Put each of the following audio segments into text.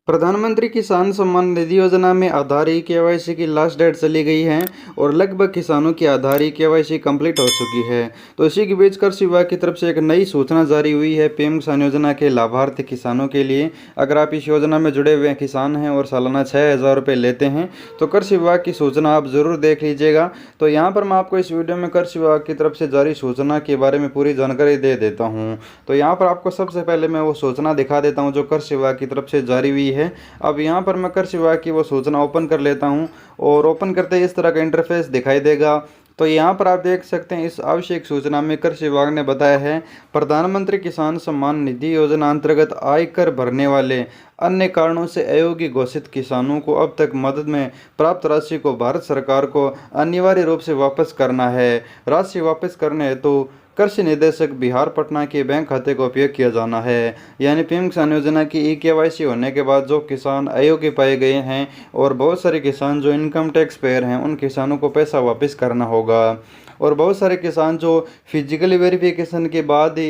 प्रधानमंत्री किसान सम्मान निधि योजना में आधार ई केवाईसी की लास्ट डेट चली गई है और लगभग किसानों की आधार ई केवाईसी कंप्लीट हो चुकी है। तो इसी के बीच कृषि विभाग की तरफ से एक नई सूचना जारी हुई है पीएम किसान योजना के लाभार्थी किसानों के लिए। अगर आप इस योजना में जुड़े हुए किसान हैं और सालाना 6,000 रुपये लेते हैं तो कृषि विभाग की सूचना आप ज़रूर देख लीजिएगा। तो यहाँ पर मैं आपको इस वीडियो में कृषि विभाग की तरफ से जारी सूचना के बारे में पूरी जानकारी दे देता हूँ। तो यहाँ पर आपको सबसे पहले मैं वो सूचना दिखा देता हूँ जो कृषि विभाग की तरफ से जारी हुई है। अब यहाँ पर मैं कृषि विभाग की वो सूचना ओपन कर लेता हूँ और ओपन करते ही इस तरह का इंटरफेस दिखाई देगा। तो यहाँ पर आप देख सकते हैं इस आवश्यक सूचना में कृषि विभाग ने बताया है प्रधानमंत्री किसान सम्मान निधि योजना अंतर्गत आयकर भरने वाले अन्य कारणों से अयोग्य घोषित किसानों को अब तक मदद में प्राप्त राशि को भारत सरकार को अनिवार्य रूप से वापस करना है। राशि वापस करने हेतु तो कृषि निदेशक बिहार पटना के बैंक खाते का उपयोग किया जाना है। यानी पीएम किसान योजना की ई केवाईसी होने के बाद जो किसान अयोग्य पाए गए हैं और बहुत सारे किसान जो इनकम टैक्स पेयर हैं उन किसानों को पैसा वापस करना होगा। और बहुत सारे किसान जो फिजिकली वेरिफिकेशन के बाद ही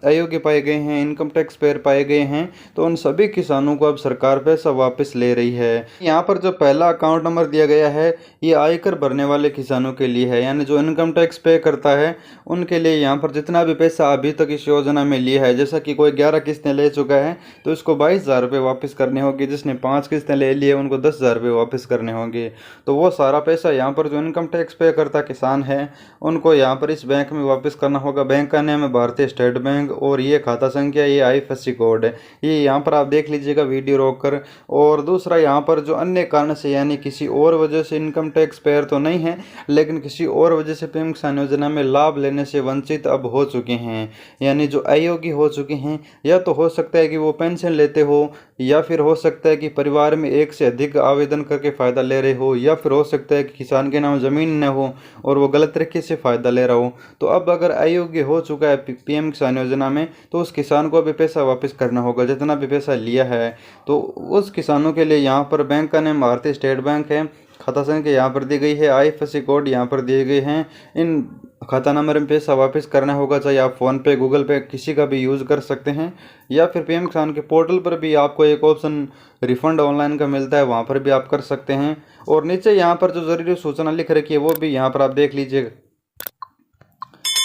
अयोग्य पाए गए हैं, इनकम टैक्स पेयर पाए गए हैं, तो उन सभी किसानों को अब सरकार पैसा वापस ले रही है। यहाँ पर जो पहला अकाउंट नंबर दिया गया है ये आयकर भरने वाले किसानों के लिए है, यानी जो इनकम टैक्स पे करता है उनके लिए। यहाँ पर जितना भी पैसा अभी तक इस योजना में लिया है, जैसा कि कोई 11 किस्तें ले चुका है तो उसको 22,000 रुपये वापस करने होंगे, जिसने 5 किस्तें ले ली है उनको 10,000 रुपये वापस करने होंगे। तो वो सारा पैसा यहाँ पर जो इनकम टैक्स पे करता किसान है उनको यहाँ पर इस बैंक में वापस करना होगा। बैंक का नाम है भारतीय स्टेट बैंक और ये खाता संख्या, ये IFSC कोड है, ये यहाँ पर आप देख लीजिएगा वीडियो रोककर। और दूसरा यहाँ पर जो अन्य कारण से, यानी किसी और वजह से इनकम टैक्स पेयर तो नहीं है लेकिन किसी और वजह से पीएम किसान योजना में लाभ लेने से वंचित अब हो चुके हैं, यानी जो अयोग्य हो चुके हैं, या तो हो सकता है कि वो पेंशन लेते हो, या फिर हो सकता है कि परिवार में एक से अधिक आवेदन करके फ़ायदा ले रहे हो, या फिर हो सकता है कि किसान के नाम ज़मीन न हो और वो गलत तरीके से फ़ायदा ले रहा हो। तो अब अगर अयोग्य हो चुका है पीएम किसान योजना में तो उस किसान को भी पैसा वापस करना होगा जितना भी पैसा लिया है। तो उस किसानों के लिए यहाँ पर बैंक का नाम भारतीय स्टेट बैंक है, खाता संख्या यहाँ पर दी गई है, IFSC कोड यहाँ पर दिए गए हैं। इन खाता नंबर में पैसा वापस करना होगा, चाहे आप फ़ोन पे, गूगल पे किसी का भी यूज़ कर सकते हैं, या फिर पीएम किसान के पोर्टल पर भी आपको एक ऑप्शन रिफ़ंड ऑनलाइन का मिलता है, वहाँ पर भी आप कर सकते हैं। और नीचे यहाँ पर जो ज़रूरी सूचना लिख रखी है वो भी यहाँ पर आप देख लीजिएगा।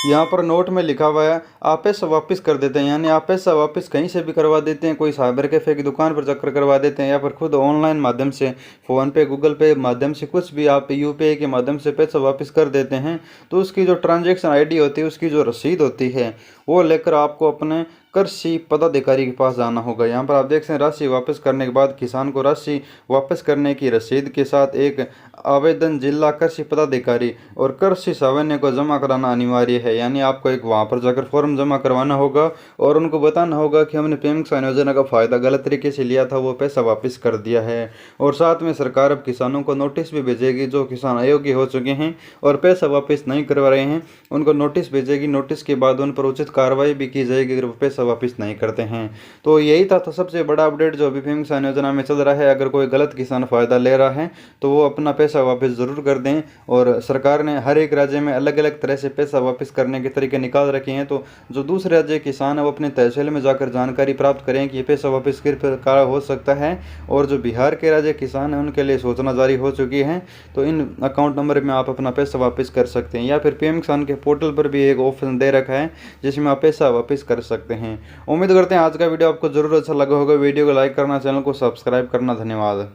यहाँ पर नोट में लिखा हुआ है आप पैसा वापस कर देते हैं, यानी आप पैसा वापस कहीं से भी करवा देते हैं, कोई साइबर कैफे की दुकान पर जाकर करवा देते हैं, या फिर खुद ऑनलाइन माध्यम से फ़ोन पे, गूगल पे माध्यम से, कुछ भी आप UPI के माध्यम से पैसा वापस कर देते हैं। तो उसकी जो ट्रांजैक्शन ID होती है, उसकी जो रसीद होती है, वो लेकर आपको अपने कृषि पदाधिकारी के पास जाना होगा। यहाँ पर आप देख सकते हैं राशि वापस करने के बाद किसान को राशि वापस करने की रसीद के साथ एक आवेदन जिला कृषि पदाधिकारी और कृषि सावन्य को जमा कराना अनिवार्य है। यानी आपको एक वहाँ पर जाकर फॉर्म जमा करवाना होगा और उनको बताना होगा कि हमने पीएम किसान योजना का फ़ायदा गलत तरीके से लिया था, वो पैसा वापस कर दिया है। और साथ में सरकार अब किसानों को नोटिस भी भेजेगी, जो किसान अयोग्य हो चुके हैं और पैसा वापस नहीं करवा रहे हैं उनको नोटिस भेजेगी। नोटिस के बाद उन पर उचित कार्रवाई भी की जाएगी अगर वो पैसा वापस नहीं करते हैं। तो यही था सबसे बड़ा अपडेट जो अभी पीएम किसान योजना में चल रहा है। अगर कोई गलत किसान फ़ायदा ले रहा है तो वो अपना पैसा वापस ज़रूर कर दें। और सरकार ने हर एक राज्य में अलग अलग तरह से पैसा वापस करने के तरीके निकाल रखे हैं, तो जो दूसरे राज्य किसान है वो अपने तहसील में जाकर जानकारी प्राप्त करें कि ये पैसा वापस किस प्रकार हो सकता है। और जो बिहार के राज्य किसान हैं उनके लिए सूचना जारी हो चुकी है, तो इन अकाउंट नंबर में आप अपना पैसा वापस कर सकते हैं, या फिर पीएम किसान के पोर्टल पर भी एक ऑप्शन दे रखा है जिसमें आप पैसा वापस कर सकते हैं। उम्मीद करते हैं आज का वीडियो आपको जरूर अच्छा लगा होगा। वीडियो को लाइक करना, चैनल को सब्सक्राइब करना। धन्यवाद।